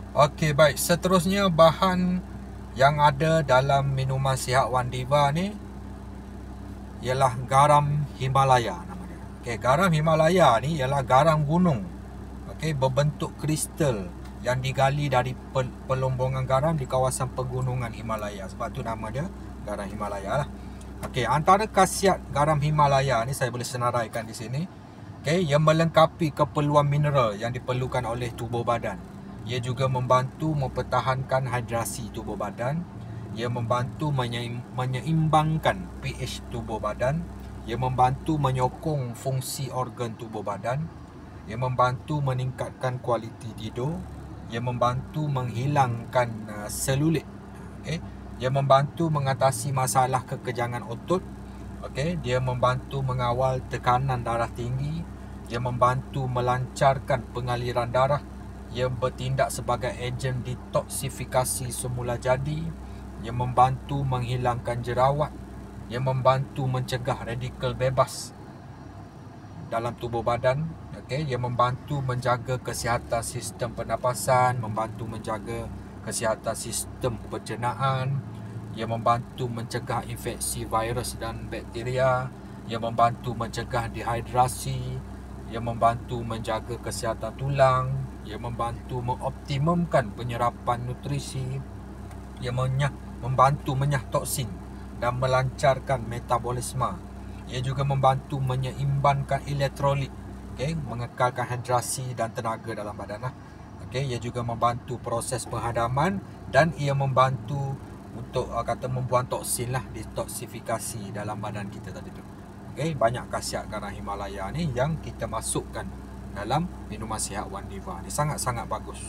Okey, baik. Seterusnya bahan yang ada dalam minuman sihat Wan Diva ni ialah garam Himalaya nama dia. Okey, garam Himalaya ni ialah garam gunung. Okey, berbentuk kristal yang digali dari pelombongan garam di kawasan pegunungan Himalaya. Sebab tu nama dia garam Himalaya lah. Okey, antara khasiat garam Himalaya ni saya boleh senaraikan di sini. Okey, ia melengkapi keperluan mineral yang diperlukan oleh tubuh badan. Ia juga membantu mempertahankan hidrasi tubuh badan. Ia membantu menyeimbangkan pH tubuh badan. Ia membantu menyokong fungsi organ tubuh badan. Ia membantu meningkatkan kualiti tidur. Ia membantu menghilangkan selulit. Okay. Ia membantu mengatasi masalah kekejangan otot. Okay. Dia membantu mengawal tekanan darah tinggi. Ia membantu melancarkan pengaliran darah. Ia bertindak sebagai ejen detoksifikasi semula jadi. Ia membantu menghilangkan jerawat. Ia membantu mencegah radikal bebas dalam tubuh badan. Okay. Ia membantu menjaga kesihatan sistem pernafasan, membantu menjaga kesihatan sistem pencernaan. Ia membantu mencegah infeksi virus dan bakteria. Ia membantu mencegah dehidrasi. Ia membantu menjaga kesihatan tulang. Ia membantu mengoptimumkan penyerapan nutrisi. Ia membantu menyah toksin dan melancarkan metabolisme. Ia juga membantu menyeimbangkan elektrolit, okay, mengekalkan hidrasi dan tenaga dalam badan. Okay, ia juga membantu proses penghadaman dan ia membantu untuk membuang toksin lah, detoksifikasi dalam badan kita tadi tu. Okay, banyak khasiat garam Himalaya ni yang kita masukkan dalam minuman sihat Wan Diva ni. Sangat-sangat bagus.